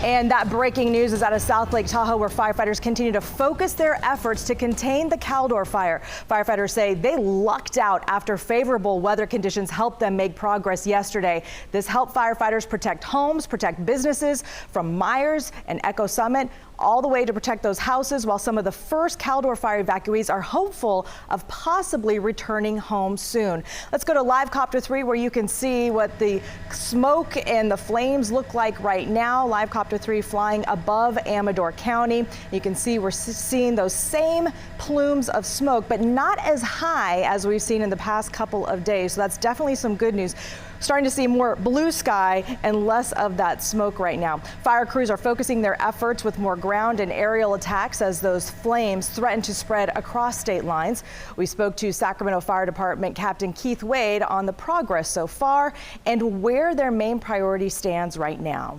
And that breaking news is out of South Lake Tahoe, where firefighters continue to focus their efforts to contain the Caldor Fire. Firefighters say they lucked out after favorable weather conditions helped them make progress yesterday. This helped firefighters protect homes, protect businesses from Myers and Echo Summit, all the way to protect those houses, while some of the first Caldor Fire evacuees are hopeful of possibly returning home soon. Let's go to Live Copter 3, where you can see what the smoke and the flames look like right now. Live Copter 3 flying above Amador County. You can see we're seeing those same plumes of smoke, but not as high as we've seen in the past couple of days. So that's definitely some good news. Starting to see more blue sky and less of that smoke right now. Fire crews are focusing their efforts with more ground and aerial attacks as those flames threaten to spread across state lines. We spoke to Sacramento Fire Department Captain Keith Wade on the progress so far and where their main priority stands right now.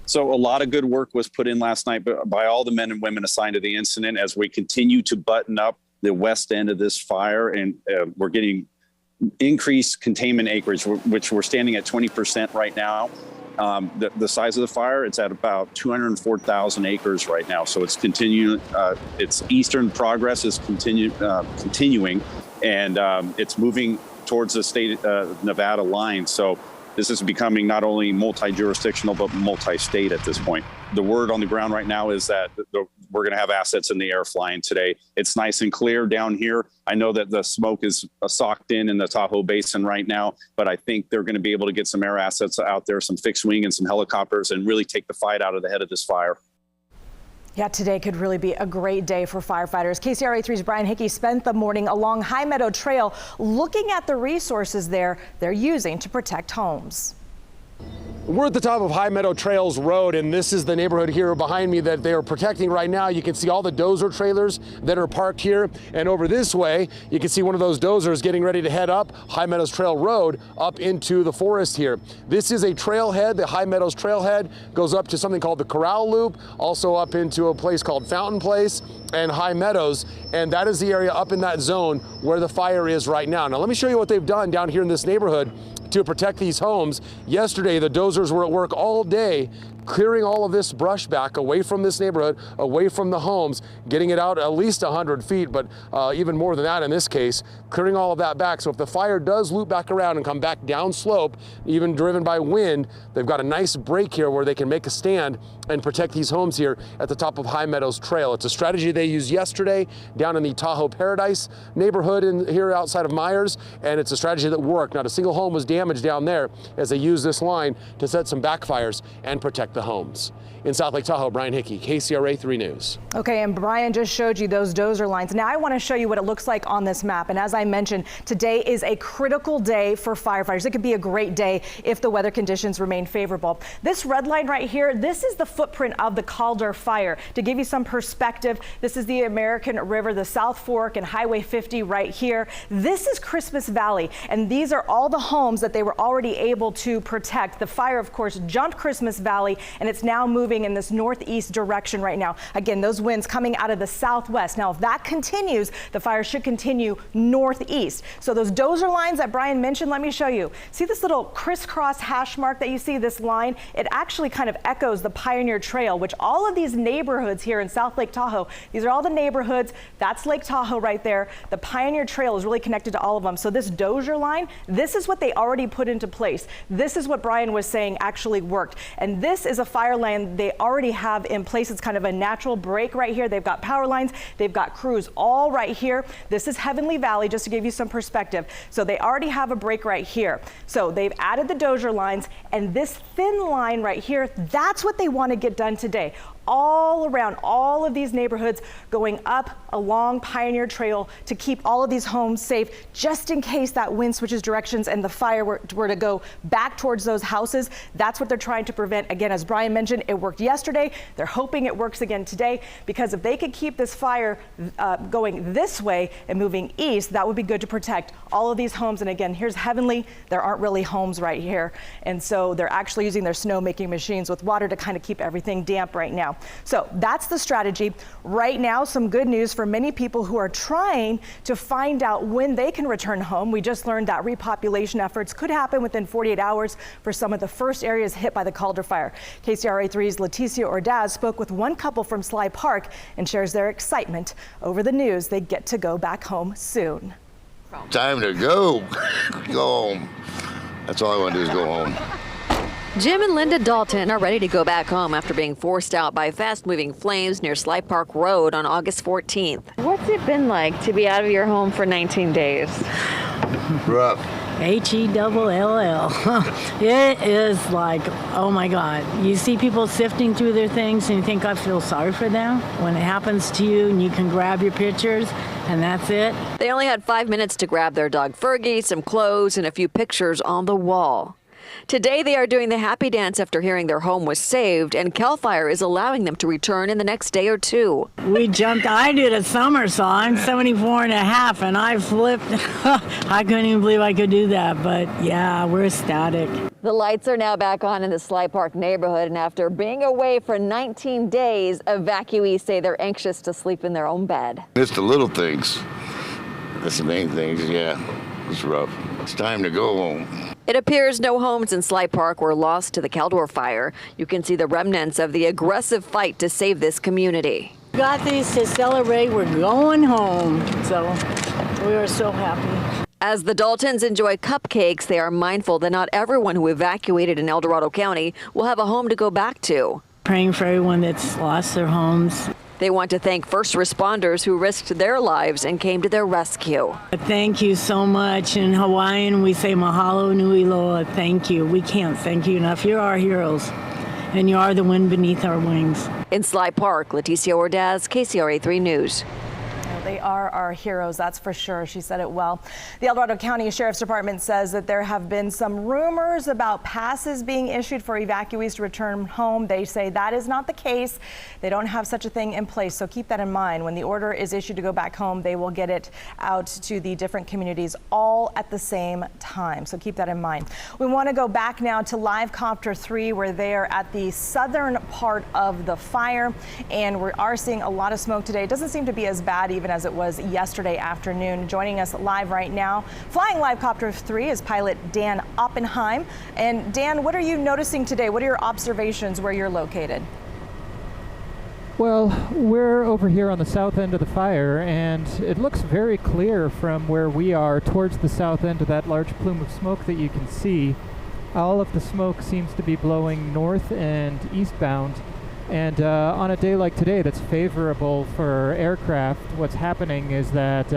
So a lot of good work was put in last night by all the men and women assigned to the incident as we continue to button up the west end of this fire, and we're getting increased containment acreage, which we're standing at 20% right now. The size of the fire, it's at about 204,000 acres right now. So it's continuing. Its eastern progress is continuing, and it's moving towards the state Nevada line. So this is becoming not only multi-jurisdictional, but multi-state at this point. The word on the ground right now is that we're going to have assets in the air flying today. It's nice and clear down here. I know that the smoke is socked in the Tahoe Basin right now, but I think they're going to be able to get some air assets out there, some fixed wing and some helicopters, and really take the fight out of the head of this fire. Yeah, today could really be a great day for firefighters. KCRA 3's Brian Hickey spent the morning along High Meadow Trail looking at the resources they're using to protect homes. We're at the top of High Meadow Trails Road, and this is the neighborhood here behind me that they are protecting right now. You can see all the dozer trailers that are parked here, and over this way, you can see one of those dozers getting ready to head up High Meadows Trail Road up into the forest here. This is a trailhead. The High Meadows Trailhead goes up to something called the Corral Loop, also up into a place called Fountain Place and High Meadows, and that is the area up in that zone where the fire is right now. Now, let me show you what they've done down here in this neighborhood to protect these homes. Yesterday, the dozers were at work all day clearing all of this brush back away from this neighborhood, away from the homes, getting it out at least 100 feet, but even more than that in this case, clearing all of that back. So if the fire does loop back around and come back down slope, even driven by wind, they've got a nice break here where they can make a stand and protect these homes here at the top of High Meadows Trail. It's a strategy they used yesterday down in the Tahoe Paradise neighborhood here outside of Myers, and it's a strategy that worked. Not a single home was damaged down there as they used this line to set some backfires and protect the homes. In South Lake Tahoe, Brian Hickey, KCRA 3 News. Okay, and Brian just showed you those dozer lines. Now I want to show you what it looks like on this map. And as I mentioned, today is a critical day for firefighters. It could be a great day if the weather conditions remain favorable. This red line right here, this is the footprint of the Caldor Fire. To give you some perspective, this is the American River, the South Fork, and Highway 50 right here. This is Christmas Valley, and these are all the homes that they were already able to protect. The fire, of course, jumped Christmas Valley, and it's now moving in this northeast direction right now. Again, those winds coming out of the southwest. Now, if that continues, the fire should continue northeast. So those dozer lines that Brian mentioned, let me show you. See this little crisscross hash mark that you see, this line? It actually kind of echoes the Pioneer Trail, which all of these neighborhoods here in South Lake Tahoe, these are all the neighborhoods. That's Lake Tahoe right there. The Pioneer Trail is really connected to all of them. So this dozer line, this is what they already put into place. This is what Brian was saying actually worked. And this is a fire line they already have in place. It's kind of a natural break right here. They've got power lines. They've got crews all right here. This is Heavenly Valley, just to give you some perspective. So they already have a break right here. So they've added the dozer lines, and this thin line right here, that's what they want to get done today. All around all of these neighborhoods, going up along Pioneer Trail to keep all of these homes safe, just in case that wind switches directions and the fire were to go back towards those houses. That's what they're trying to prevent. Again, as Brian mentioned, it worked yesterday. They're hoping it works again today, because if they could keep this fire going this way and moving east, that would be good to protect all of these homes. And again, here's Heavenly. There aren't really homes right here. And so they're actually using their snow making machines with water to kind of keep everything damp right now. So that's the strategy. Right now, some good news for many people who are trying to find out when they can return home. We just learned that repopulation efforts could happen within 48 hours for some of the first areas hit by the Caldor Fire. KCRA3's Leticia Ordaz spoke with one couple from Sly Park and shares their excitement over the news they get to go back home soon. Time to go. Go home. That's all I want to do is go home. Jim and Linda Dalton are ready to go back home after being forced out by fast-moving flames near Sly Park Road on August 14th. What's it been like to be out of your home for 19 days? Rough. H-E-double-L-L. It is like, oh my God. You see people sifting through their things and you think, I feel sorry for them. When it happens to you and you can grab your pictures and that's it. They only had 5 minutes to grab their dog Fergie, some clothes, and a few pictures on the wall. Today they are doing the happy dance after hearing their home was saved, and Cal Fire is allowing them to return in the next day or two. We jumped, I did a somersault. I'm 74 and a half and I flipped. I couldn't even believe I could do that, but yeah, we're ecstatic. The lights are now back on in the Sly Park neighborhood, and after being away for 19 days, evacuees say they're anxious to sleep in their own bed. It's the little things. That's the main things, yeah. It's rough. It's time to go home. It appears no homes in Sly Park were lost to the Caldor Fire. You can see the remnants of the aggressive fight to save this community. Got these to celebrate. We're going home. So we are so happy. As the Daltons enjoy cupcakes, they are mindful that not everyone who evacuated in El Dorado County will have a home to go back to. Praying for everyone that's lost their homes. They want to thank first responders who risked their lives and came to their rescue. Thank you so much. In Hawaiian, we say mahalo nui loa. Thank you. We can't thank you enough. You're our heroes, and you are the wind beneath our wings. In Sly Park, Leticia Ordaz, KCRA3 News. They are our heroes, that's for sure. She said it well. The El Dorado County Sheriff's Department says that there have been some rumors about passes being issued for evacuees to return home. They say that is not the case. They don't have such a thing in place, so keep that in mind. When the order is issued to go back home, they will get it out to the different communities all at the same time, so keep that in mind. We want to go back now to Live Copter 3, where they are at the southern part of the fire, and we are seeing a lot of smoke today. It doesn't seem to be as bad even as it was yesterday afternoon. Joining us live right now, flying Live Copter 3 is pilot Dan Oppenheim. And Dan, what are you noticing today? What are your observations where you're located? Well, we're over here on the south end of the fire, and it looks very clear from where we are towards the south end of that large plume of smoke that you can see. All of the smoke seems to be blowing north and eastbound. And on a day like today that's favorable for aircraft, what's happening is that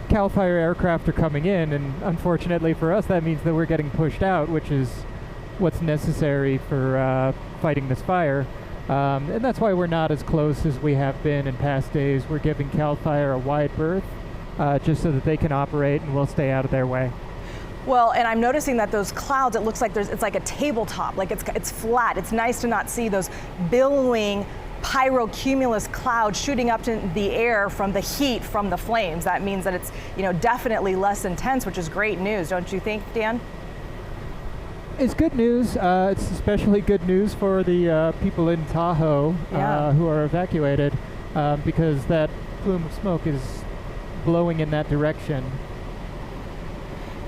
Cal Fire aircraft are coming in, and unfortunately for us that means that we're getting pushed out, which is what's necessary for fighting this fire. And that's why we're not as close as we have been in past days. We're giving Cal Fire a wide berth just so that they can operate and we'll stay out of their way. Well, and I'm noticing that those clouds, it looks like it's like a tabletop, like it's flat. It's nice to not see those billowing pyrocumulus clouds shooting up to the air from the heat from the flames. That means that it's, definitely less intense, which is great news, don't you think, Dan? It's good news. It's especially good news for the people in Tahoe who are evacuated because that plume of smoke is blowing in that direction.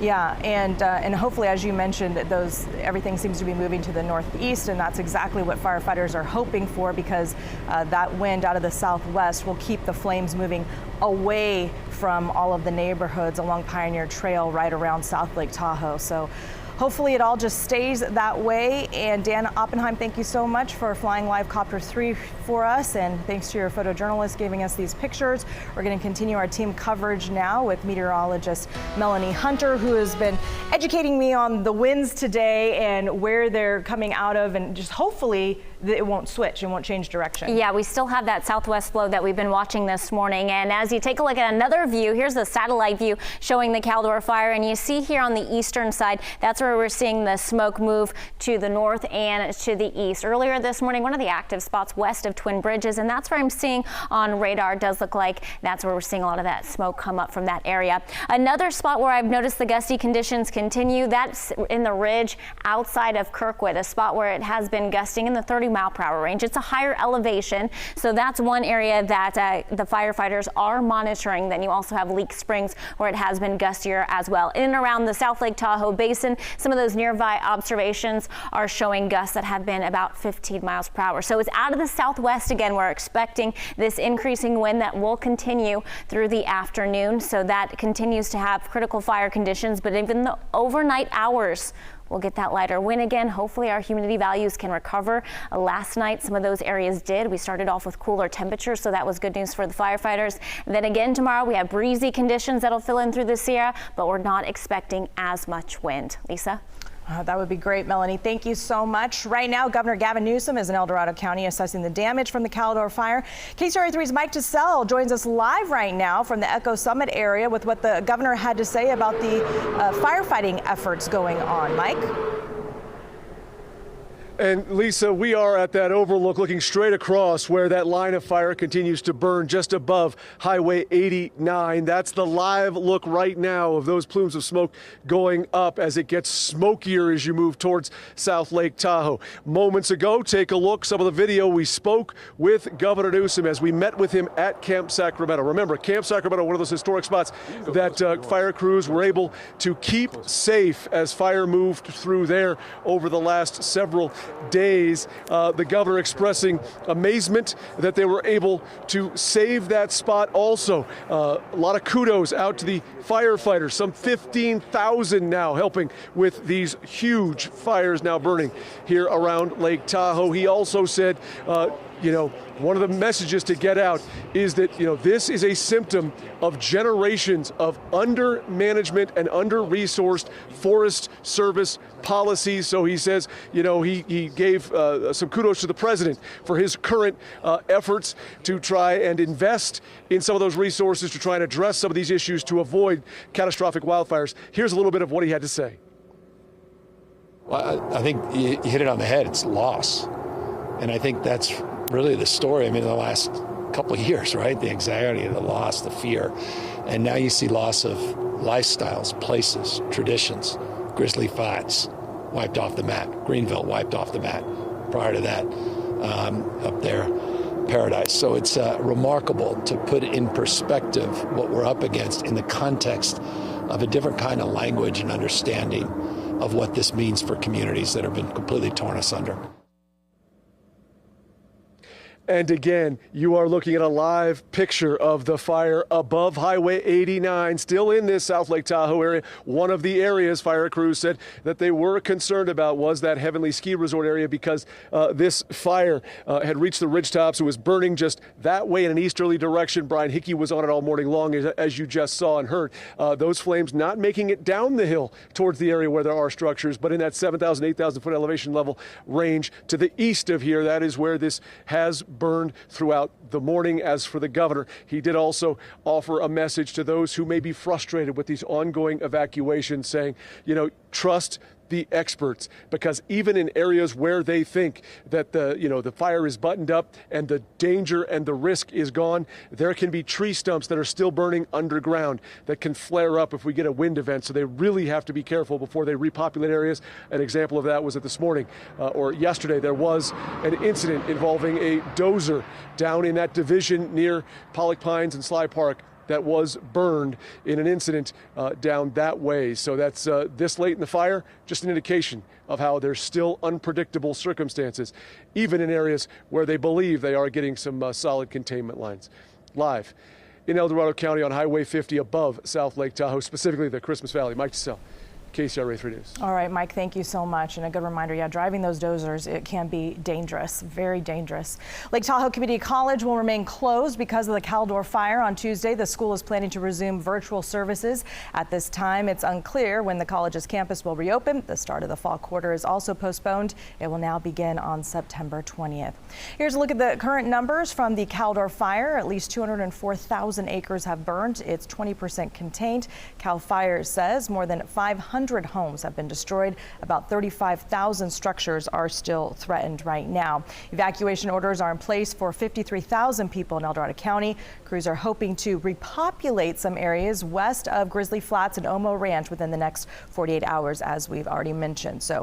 Yeah, and hopefully, as you mentioned, everything seems to be moving to the northeast, and that's exactly what firefighters are hoping for, because that wind out of the southwest will keep the flames moving away from all of the neighborhoods along Pioneer Trail right around South Lake Tahoe. So hopefully it all just stays that way. And Dan Oppenheim, thank you so much for flying Live Copter 3 for us, and thanks to your photojournalist giving us these pictures. We're going to continue our team coverage now with meteorologist Melanie Hunter, who has been educating me on the winds today and where they're coming out of, and just hopefully it won't switch and won't change direction. Yeah, we still have that southwest flow that we've been watching this morning. And as you take a look at another view, here's the satellite view showing the Caldor Fire. And you see here on the eastern side, that's where we're seeing the smoke move to the north and to the east. Earlier this morning, one of the active spots west of Twin Bridges, and that's where I'm seeing on radar, does look like that's where we're seeing a lot of that smoke come up from that area. Another spot where I've noticed the gusty conditions continue, that's in the ridge outside of Kirkwood, a spot where it has been gusting in the 30-mile-per-hour range. It's a higher elevation, so that's one area that the firefighters are monitoring. Then you also have Leak Springs, where it has been gustier as well. In and around the South Lake Tahoe Basin, Some of those nearby observations are showing gusts that have been about 15 miles per hour. So it's out of the southwest again. We're expecting this increasing wind that will continue through the afternoon. So that continues to have critical fire conditions, but even the overnight hours we'll get that lighter wind again. Hopefully our humidity values can recover. Last night, some of those areas did. We started off with cooler temperatures, so that was good news for the firefighters. And then again tomorrow, we have breezy conditions that'll fill in through the Sierra, but we're not expecting as much wind. Lisa? That would be great, Melanie. Thank you so much. Right now, Governor Gavin Newsom is in El Dorado County assessing the damage from the Caldor Fire. KCRA 3's Mike DeSalle joins us live right now from the Echo Summit area with what the governor had to say about the firefighting efforts going on. Mike? And Lisa, we are at that overlook looking straight across where that line of fire continues to burn just above Highway 89. That's the live look right now of those plumes of smoke going up as it gets smokier as you move towards South Lake Tahoe. Moments ago, take a look, some of the video, we spoke with Governor Newsom as we met with him at Camp Sacramento. Remember, Camp Sacramento, one of those historic spots that fire crews were able to keep safe as fire moved through there over the last several days. The governor expressing amazement that they were able to save that spot also. A lot of kudos out to the firefighters, some 15,000 now helping with these huge fires now burning here around Lake Tahoe. He also said, one of the messages to get out is that, this is a symptom of generations of under-management and under-resourced Forest Service policies. So he says, he gave some kudos to the president for his current efforts to try and invest in some of those resources to try and address some of these issues to avoid catastrophic wildfires. Here's a little bit of what he had to say. Well, I think you hit it on the head. It's loss. And I think that's really the story. In the last couple of years, right? The anxiety, the loss, the fear. And now you see loss of lifestyles, places, traditions. Grizzly Flats wiped off the map. Greenville wiped off the map. Prior to that, up there, Paradise. So it's remarkable to put in perspective what we're up against in the context of a different kind of language and understanding of what this means for communities that have been completely torn asunder. And again, you are looking at a live picture of the fire above Highway 89, still in this South Lake Tahoe area. One of the areas fire crews said that they were concerned about was that Heavenly Ski Resort area because this fire had reached the ridgetops. It was burning just that way in an easterly direction. Brian Hickey was on it all morning long, as you just saw and heard. Those flames not making it down the hill towards the area where there are structures, but in that 7,000, 8,000 foot elevation level range to the east of here. That is where this has burned throughout the morning. As for the governor, he did also offer a message to those who may be frustrated with these ongoing evacuations, saying, trust the experts, because even in areas where they think that the fire is buttoned up and the danger and the risk is gone, there can be tree stumps that are still burning underground that can flare up if we get a wind event. So they really have to be careful before they repopulate areas. An example of that was that this morning or yesterday there was an incident involving a dozer down in that division near Pollock Pines and Sly Park that was burned in an incident down that way. So that's this late in the fire, just an indication of how there's still unpredictable circumstances, even in areas where they believe they are getting some solid containment lines. Live in El Dorado County on Highway 50 above South Lake Tahoe, specifically the Christmas Valley. Mike DeSalle, KCRA 3 News. All right, Mike, thank you so much. And a good reminder, driving those dozers, it can be dangerous, very dangerous. Lake Tahoe Community College will remain closed because of the Caldor Fire on Tuesday. The school is planning to resume virtual services. At this time, it's unclear when the college's campus will reopen. The start of the fall quarter is also postponed. It will now begin on September 20th. Here's a look at the current numbers from the Caldor Fire. At least 204,000 acres have burned. It's 20% contained. Cal Fire says more than 500 homes have been destroyed. About 35,000 structures are still threatened right now. Evacuation orders are in place for 53,000 people in El Dorado County. Crews are hoping to repopulate some areas west of Grizzly Flats and Omo Ranch within the next 48 hours, as we've already mentioned. So